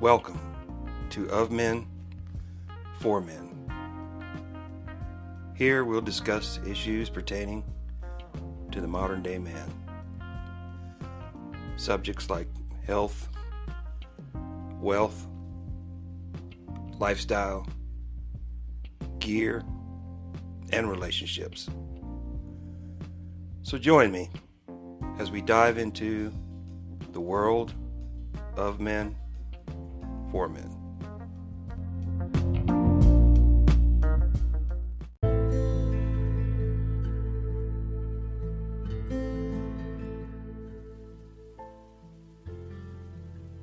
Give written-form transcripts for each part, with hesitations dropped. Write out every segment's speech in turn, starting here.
Welcome to Of Men, For Men. Here we'll discuss issues pertaining to the modern day man. Subjects like health, wealth, lifestyle, gear, and relationships. So join me as we dive into the world of men for men.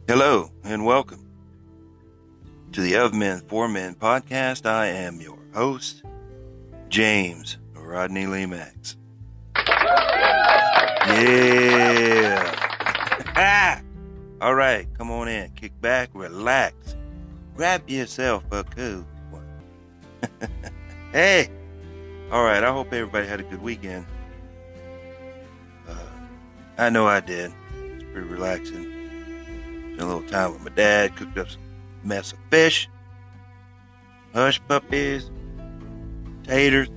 Hello and welcome to the Of Men For Men podcast. I am your host, James Rodney Lee Max. Yeah. All right, come on in, kick back, relax, grab yourself a cool one. Hey, all right, I hope everybody had a good weekend. I know I did. It's pretty relaxing. Spent a little time with my dad, cooked up some mess of fish, hush puppies, taters,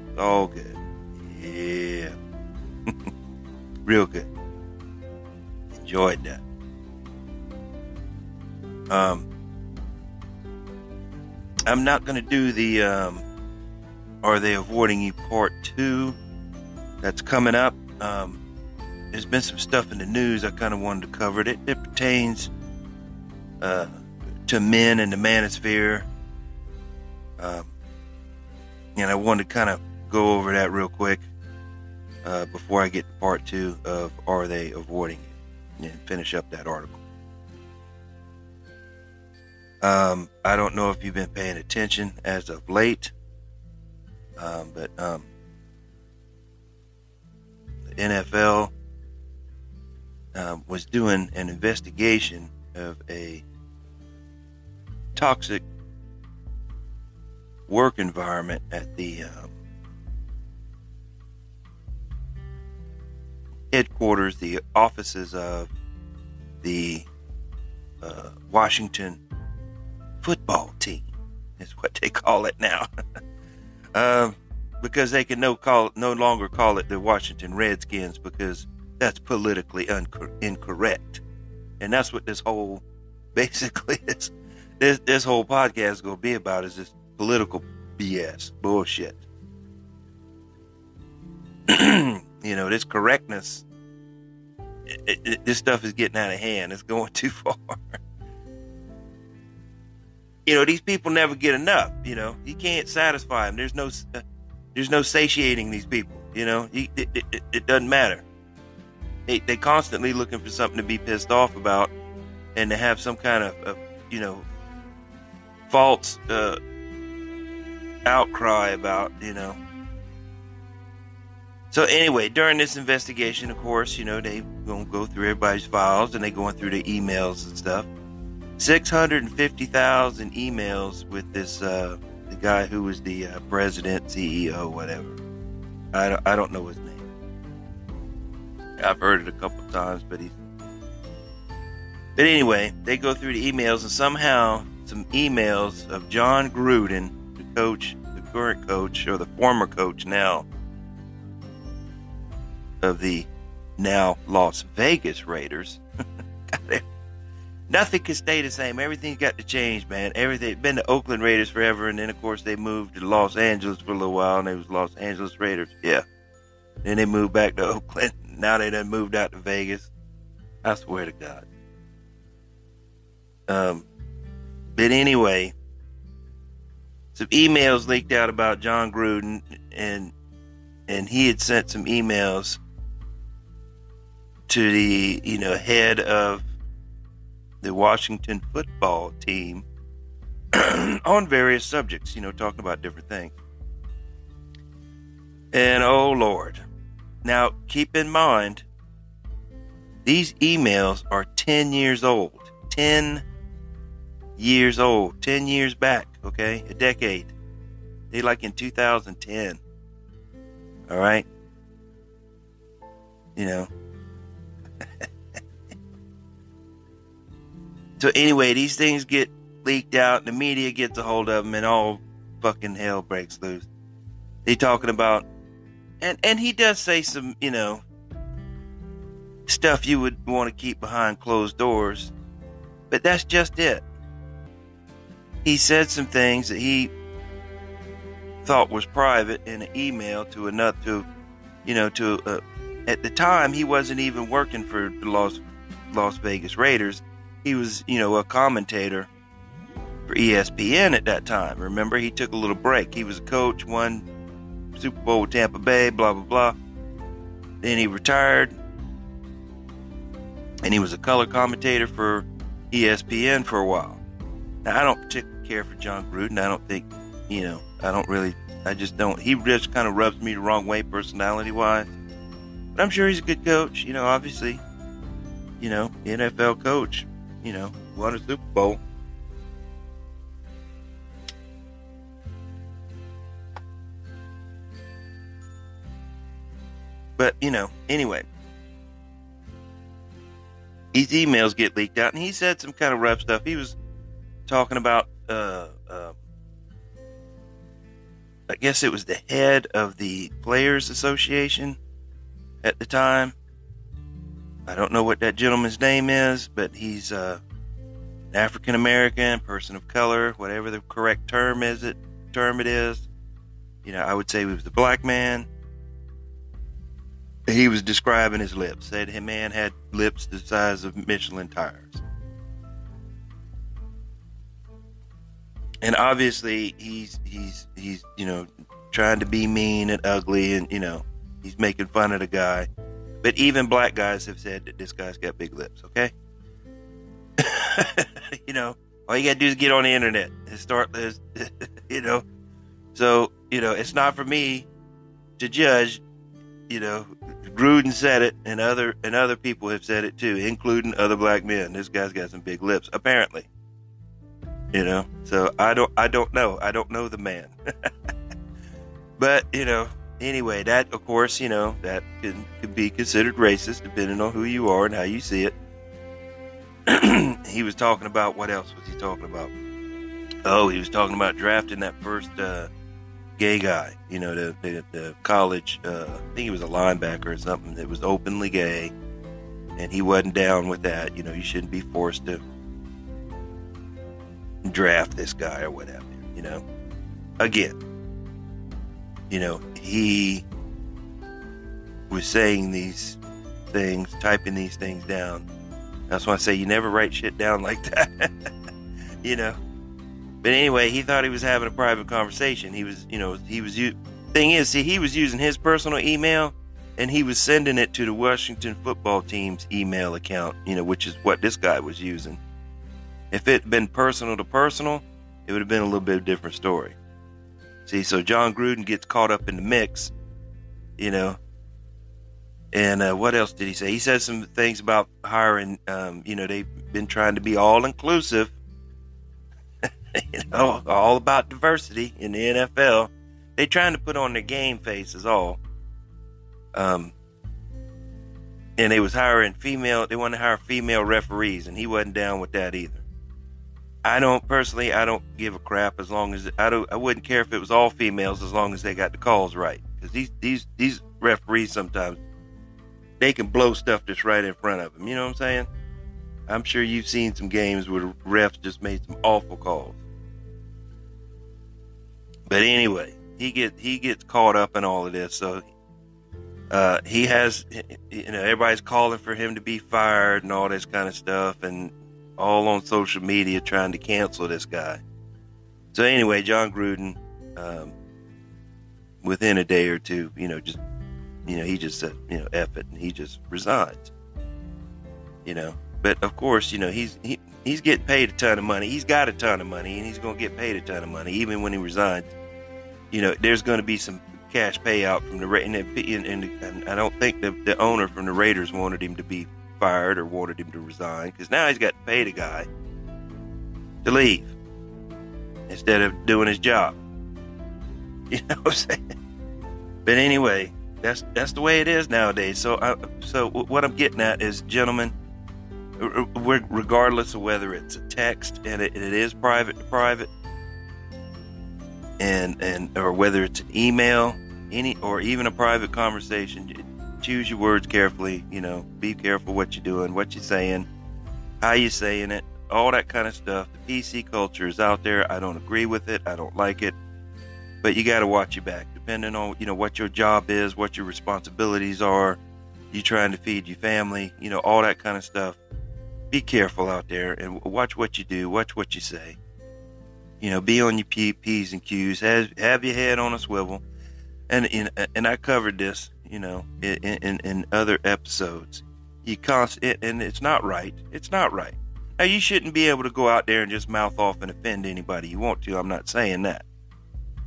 it's all good. Yeah. Real good. Enjoyed that. I'm not going to do the Are They Avoiding You Part 2 that's coming up. There's been some stuff in the news I kind of wanted to cover. It pertains to men and the manosphere. And I wanted to kind of go over that real quick before I get to Part 2 of Are They Avoiding You, and finish up that article. I don't know if you've been paying attention as of late, but the NFL was doing an investigation of a toxic work environment at the headquarters, the offices of the Washington football team is what they call it now. Because they can no longer call it the Washington Redskins, because that's politically incorrect. And that's what this whole this whole podcast is going to be about, is this political BS bullshit. This correctness, this stuff is getting out of hand. It's going too far. These people never get enough. You can't satisfy them. There's no satiating these people. It doesn't matter. They constantly looking for something to be pissed off about, and to have some kind of false outcry about. So anyway, during this investigation, of course, they gonna go through everybody's files, and they going through the emails and stuff. 650,000 emails with this the guy who was the president, CEO, whatever. I don't know his name. I've heard it a couple of times, but anyway, they go through the emails, and somehow some emails of John Gruden, the current coach, or the former coach now, of the now Las Vegas Raiders. Nothing can stay the same. Everything's got to change, man. Everything. Been the Oakland Raiders forever, and then of course they moved to Los Angeles for a little while, and they was Los Angeles Raiders. Yeah. Then they moved back to Oakland. Now they done moved out to Vegas. I swear to God. But anyway, some emails leaked out about John Gruden, and he had sent some emails to the head of the Washington football team on various subjects, talking about different things. And oh Lord. Now keep in mind, these emails are 10 years old. 10 years old. 10 years back, okay? A decade. They like in 2010. All right? So anyway, these things get leaked out, and the media gets a hold of them, and all fucking hell breaks loose. They talking about, and he does say some, stuff you would want to keep behind closed doors, but that's just it. He said some things that he thought was private in an email to another, at the time he wasn't even working for the Las Vegas Raiders. He was, a commentator for ESPN at that time. Remember, he took a little break. He was a coach, won Super Bowl with Tampa Bay, blah, blah, blah. Then he retired, and he was a color commentator for ESPN for a while. Now, I don't particularly care for John Gruden. I don't think, I just don't. He just kind of rubs me the wrong way personality-wise. But I'm sure he's a good coach, obviously. NFL coach, won a Super Bowl. But, anyway. These emails get leaked out, and he said some kind of rough stuff. He was talking about, I guess it was the head of the Players Association at the time. I don't know what that gentleman's name is, but he's an African American, person of color, whatever the correct term it is. I would say he was a black man. He was describing his lips. Said his man had lips the size of Michelin tires. And obviously he's trying to be mean and ugly, and he's making fun of the guy. But even black guys have said that this guy's got big lips, okay? All you gotta do is get on the internet and start this, So, it's not for me to judge. Gruden said it, and other people have said it too, including other black men. This guy's got some big lips, apparently. So I don't know. I don't know the man. But, anyway, that, of course, that could be considered racist depending on who you are and how you see it. He was talking about, what else was he talking about? Oh, he was talking about drafting that first gay guy, the college, I think he was a linebacker or something that was openly gay, and he wasn't down with that. You shouldn't be forced to draft this guy or whatever, Again, he was saying these things, typing these things down. That's why I say you never write shit down like that. But anyway, he thought he was having a private conversation. He was using his personal email, and he was sending it to the Washington football team's email account, which is what this guy was using. If it had been personal to personal, it would have been a little bit of a different story. See, so John Gruden gets caught up in the mix, and what else did he say? He said some things about hiring, they've been trying to be all-inclusive, all about diversity in the NFL. They trying to put on their game face is all. And they was hiring they wanted to hire female referees, and he wasn't down with that either. I don't give a crap as long as I wouldn't care if it was all females as long as they got the calls right. Because these referees sometimes they can blow stuff just right in front of them. You know what I'm saying? I'm sure you've seen some games where the refs just made some awful calls. But anyway, he gets caught up in all of this. So he has, everybody's calling for him to be fired and all this kind of stuff, and all on social media trying to cancel this guy. So anyway, John Gruden, within a day or two, he just said, F it, and he just resigns. But of course, he's getting paid a ton of money. He's got a ton of money, and he's going to get paid a ton of money even when he resigns. There's going to be some cash payout from the Raiders, and I don't think the owner from the Raiders wanted him to be fired or wanted him to resign, because now he's got to pay the guy to leave instead of doing his job. You know what I'm saying? But anyway, that's the way it is nowadays. So what I'm getting at is, gentlemen, regardless of whether it's a text and it is private to private, and or whether it's an email, or even a private conversation. Choose your words carefully. Be careful what you're doing, what you're saying, how you're saying it, all that kind of stuff. The PC culture is out there. I don't agree with it. I don't like it. But you got to watch your back, depending on what your job is, what your responsibilities are. You trying to feed your family, all that kind of stuff. Be careful out there and watch what you do, watch what you say. Be on your P's and Q's. Have your head on a swivel. And I covered this, in other episodes. And it's not right. It's not right. Now, you shouldn't be able to go out there and just mouth off and offend anybody you want to. I'm not saying that.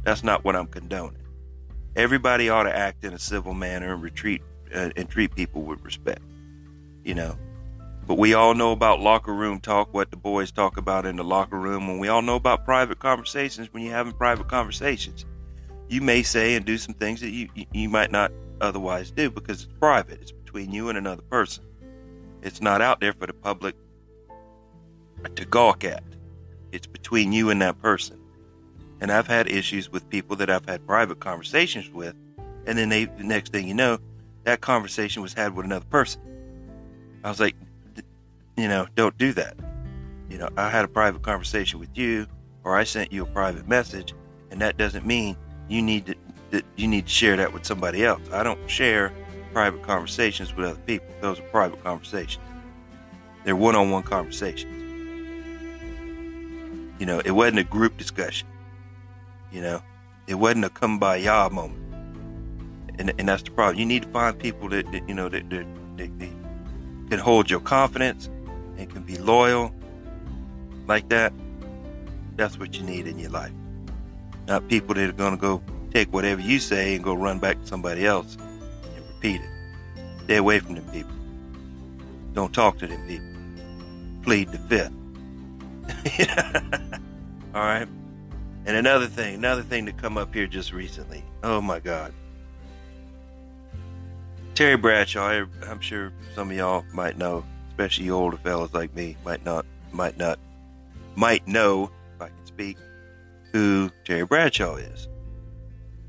That's not what I'm condoning. Everybody ought to act in a civil manner and treat people with respect. But we all know about locker room talk, what the boys talk about in the locker room, and we all know about private conversations. When you're having private conversations, you may say and do some things that you might not otherwise do, because it's private. It's between you and another person. It's not out there for the public to gawk at. It's between you and that person. And I've had issues with people that I've had private conversations with, and then the next thing you know, that conversation was had with another person. I was like, don't do that. I had a private conversation with you, or I sent you a private message, and that doesn't mean you need to share that with somebody else. I don't share private conversations with other people. Those are private conversations. They're one-on-one conversations. It wasn't a group discussion. It wasn't a kumbaya moment. And that's the problem. You need to find people that can hold your confidence and can be loyal like that. That's what you need in your life. Not people that are going to go take whatever you say and go run back to somebody else and repeat it. Stay away from them people. Don't talk to them people. Plead the fifth. All right. And another thing to come up here just recently. Oh my God. Terry Bradshaw, I'm sure some of y'all might know, especially you older fellas like me, might know, if I can speak, who Terry Bradshaw is.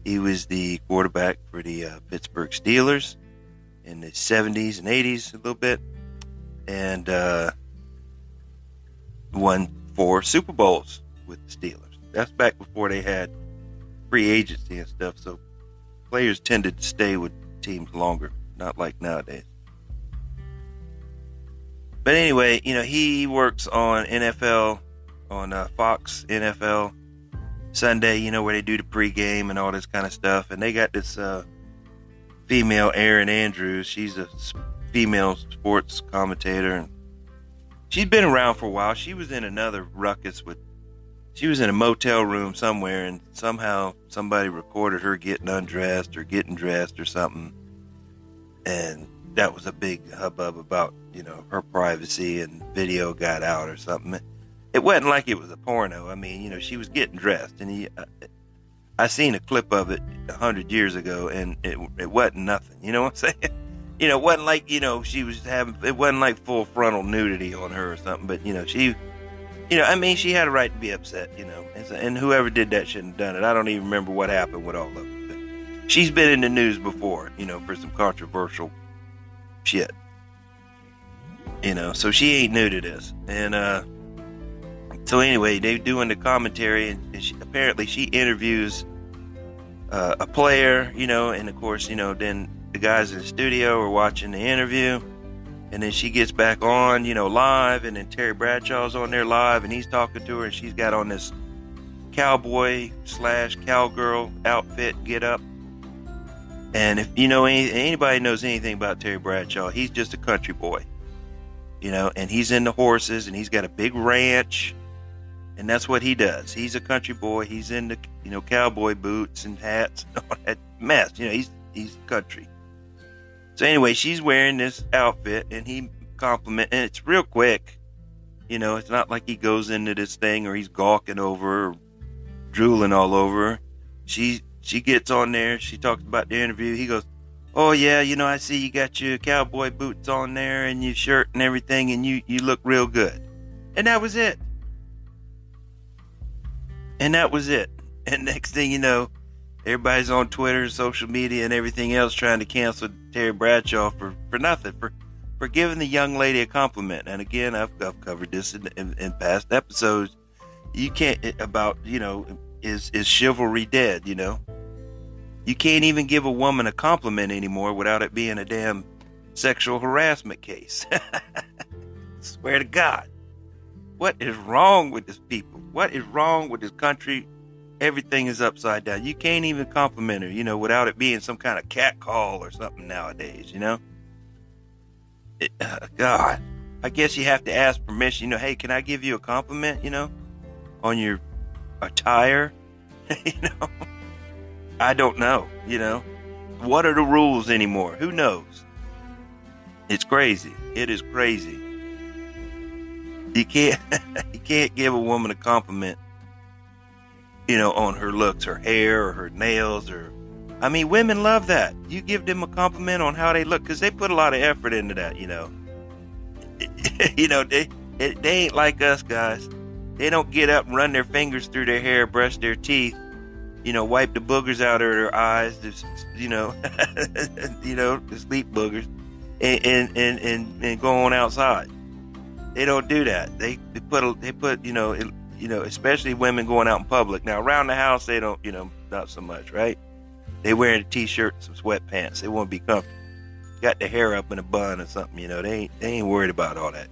He was the quarterback for the Pittsburgh Steelers in the 70s and 80s a little bit, and won 4 Super Bowls with the Steelers. That's back before they had free agency and stuff, so players tended to stay with teams longer, not like nowadays. But anyway, he works on NFL, on Fox NFL Sunday, where they do the pregame and all this kind of stuff. And they got this female, Erin Andrews. She's a female sports commentator, and she's been around for a while. She was in another ruckus she was in a motel room somewhere, and somehow somebody recorded her getting undressed or getting dressed or something. And that was a big hubbub about, her privacy, and video got out or something. It wasn't like it was a porno. I mean, she was getting dressed, and I seen a clip of it 100 years ago, and it wasn't nothing. You know what I'm saying? It wasn't like, she was it wasn't like full frontal nudity on her or something, but, she she had a right to be upset, and whoever did that shouldn't have done it. I don't even remember what happened with all of it. But she's been in the news before, for some controversial shit. So she ain't new to this. And so anyway, they're doing the commentary, and apparently she interviews a player, and of course, then the guys in the studio are watching the interview. And then she gets back on, live, and then Terry Bradshaw's on there live, and he's talking to her, and she's got on this cowboy/cowgirl outfit, get up. And if anybody knows anything about Terry Bradshaw, he's just a country boy, and he's into horses, and he's got a big ranch, and that's what he does. He's a country boy. He's into, cowboy boots and hats and all that mess. He's country. So anyway, she's wearing this outfit, and he and it's real quick. It's not like he goes into this thing or he's gawking over her, or drooling all over her. She gets on there. She talks about the interview. He goes, Oh yeah, I see you got your cowboy boots on there and your shirt and everything, and you look real good. And that was it. And that was it. And next thing you know, everybody's on Twitter, social media, and everything else trying to cancel Terry Bradshaw for nothing, for giving the young lady a compliment. And again, I've covered this in past episodes. You can't about is chivalry dead? You can't even give a woman a compliment anymore without it being a damn sexual harassment case. Swear to God. What is wrong with this people? What is wrong with this country? Everything is upside down. You can't even compliment her, without it being some kind of catcall or something nowadays, God, I guess you have to ask permission, hey, can I give you a compliment, on your attire? I don't know, what are the rules anymore? Who knows? It's crazy. It is crazy. You can't give a woman a compliment, on her looks, her hair, or her nails, women love that. You give them a compliment on how they look, because they put a lot of effort into that, they ain't like us guys. They don't get up and run their fingers through their hair, brush their teeth, wipe the boogers out of their eyes, the sleep boogers, and go on outside. They don't do that. They put especially women going out in public. Now around the house they don't, not so much, right? They wearing a t-shirt and some sweatpants. They want to be comfortable. Got their hair up in a bun or something, They ain't worried about all that.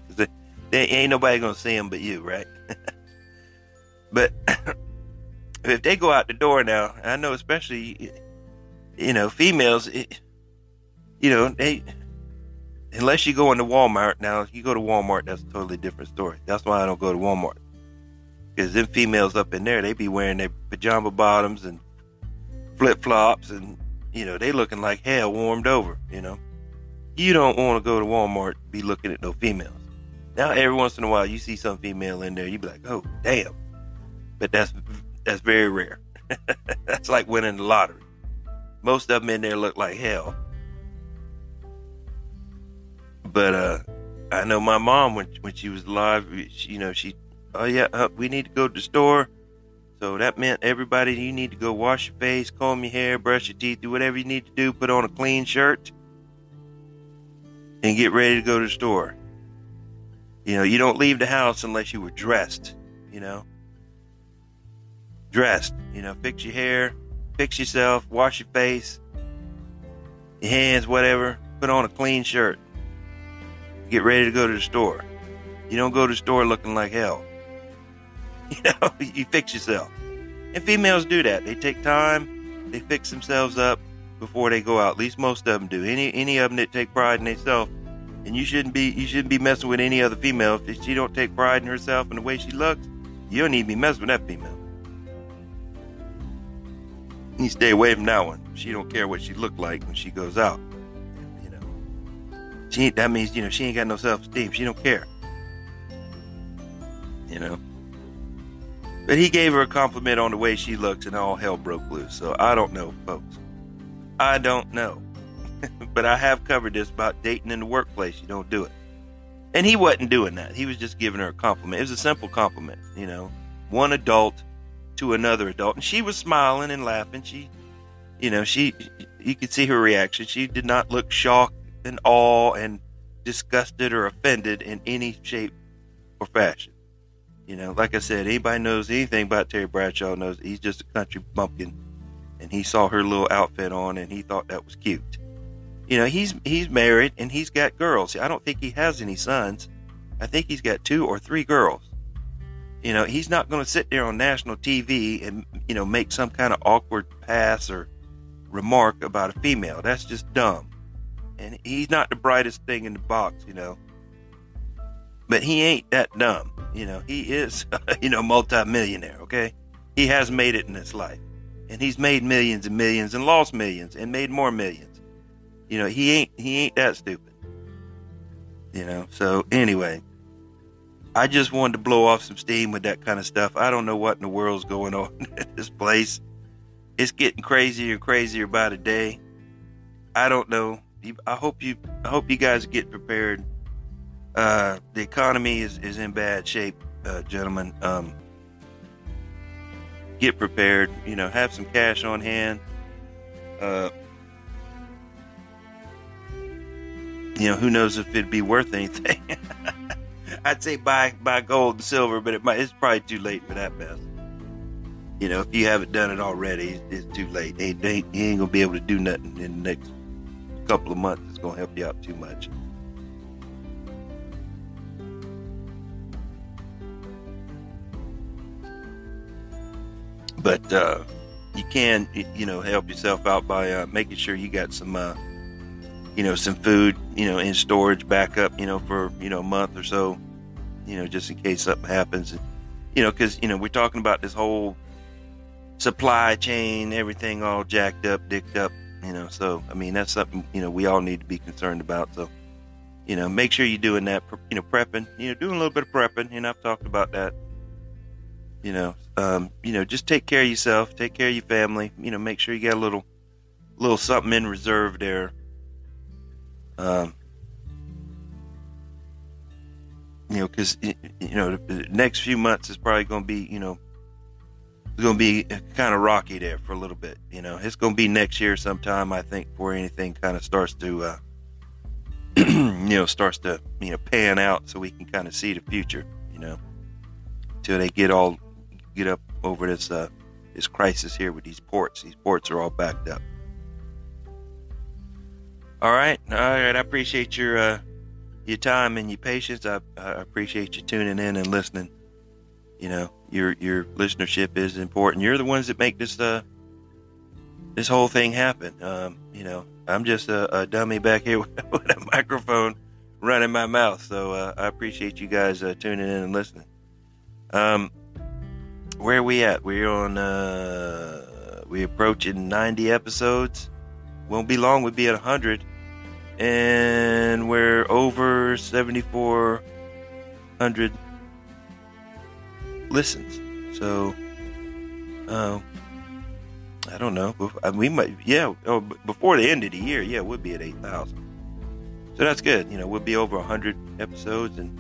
They ain't nobody gonna see them but you, right? But if they go out the door now, I know especially, females, they, unless you go into Walmart. Now, if you go to Walmart, that's a totally different story. That's why I don't go to Walmart. Because them females up in there, they be wearing their pajama bottoms and flip-flops and, they looking like hell warmed over, You don't want to go to Walmart and be looking at no females. Now, every once in a while, you see some female in there, you be like, oh, damn. But that's very rare. That's like winning the lottery. Most of them in there look like hell. But I know my mom, when she was alive, we need to go to the store. So that meant everybody, you need to go wash your face, comb your hair, brush your teeth, do whatever you need to do, put on a clean shirt, and get ready to go to the store. You don't leave the house unless you were dressed, Dressed, fix your hair, fix yourself, wash your face, your hands, whatever, put on a clean shirt. Get ready to go to the store. You don't go to the store looking like hell. You fix yourself. And females do that. They take time, they fix themselves up before they go out. At least most of them do. Any of them that take pride in themselves. And you shouldn't be messing with any other female. If she don't take pride in herself and the way she looks, you don't need to be messing with that female. You stay away from that one. She don't care what she look like when she goes out. That means, she ain't got no self-esteem. She don't care. But he gave her a compliment on the way she looks and all hell broke loose. So I don't know, folks. I don't know. But I have covered this about dating in the workplace. You don't do it. And he wasn't doing that. He was just giving her a compliment. It was a simple compliment, one adult to another adult. And she was smiling and laughing. You could see her reaction. She did not look shocked and awe and disgusted or offended in any shape or fashion. Like I said, anybody knows anything about Terry Bradshaw knows he's just a country bumpkin, and he saw her little outfit on and he thought that was cute. He's married and he's got girls. I don't think he has any sons. I think he's got 2 or 3 girls. He's not going to sit there on national TV and, make some kind of awkward pass or remark about a female. That's just dumb. And he's not the brightest thing in the box, but he ain't that dumb. He is, multi-millionaire. Okay. He has made it in his life, and he's made millions and millions and lost millions and made more millions. He ain't that stupid. So anyway, I just wanted to blow off some steam with that kind of stuff. I don't know what in the world's going on at this place. It's getting crazier and crazier by the day. I don't know. I hope you guys get prepared. The economy is in bad shape, gentlemen. Get prepared. Have some cash on hand. Who knows if it'd be worth anything. I'd say buy gold and silver, but it's probably too late for that mess. If you haven't done it already, it's too late. You ain't gonna be able to do nothing in the next couple of months. It's gonna help you out too much. But you can, help yourself out by making sure you got some, some food, in storage backup, for a month or so, just in case something happens. Because we're talking about this whole supply chain, everything all jacked up, dicked up, so that's something we all need to be concerned about. So make sure you're doing that, prepping, doing a little bit of prepping. I've talked about that. Just take care of yourself, take care of your family. Make sure you got a little something in reserve there. Because the next few months is probably going to be, it's going to be kind of rocky there for a little bit. It's going to be next year sometime, I think, before anything kind of starts to, pan out, so we can kind of see the future. Till they get up over this crisis here with these ports. These ports are all backed up. All right. I appreciate your time and your patience. I appreciate you tuning in and listening. Your listenership is important. You're the ones that make this whole thing happen. I'm just a dummy back here with a microphone running my mouth. So I appreciate you guys tuning in and listening. Where are we at? We're approaching 90 episodes. Won't be long. We'll be at 100. And we're over 7,400 listens. So, I don't know. We might, before the end of the year, we'll be at 8,000. So that's good. We'll be over 100 episodes and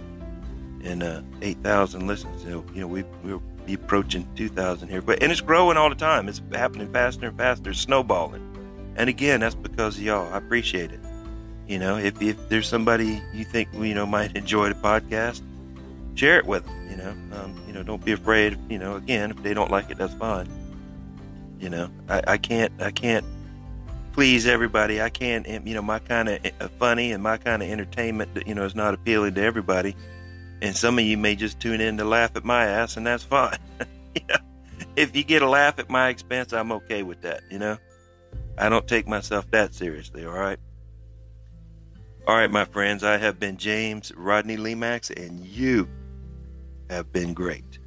8,000 listens. So, we'll be approaching 2,000 here. And it's growing all the time. It's happening faster and faster, snowballing. And again, that's because of y'all. I appreciate it. If there's somebody you think might enjoy the podcast, share it with them. Don't be afraid. Again, if they don't like it, that's fine. I can't please everybody. I can't. My kind of funny and my kind of entertainment, is not appealing to everybody. And some of you may just tune in to laugh at my ass, and that's fine. If you get a laugh at my expense, I'm okay with that. I don't take myself that seriously. All right. All right, my friends. I have been James Rodney Lemax, and you have been great.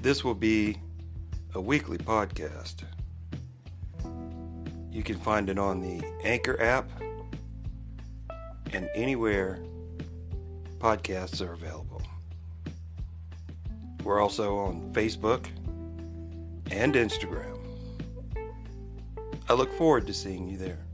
This will be a weekly podcast. You can find it on the Anchor app and anywhere podcasts are available. We're also on Facebook and Instagram. I look forward to seeing you there.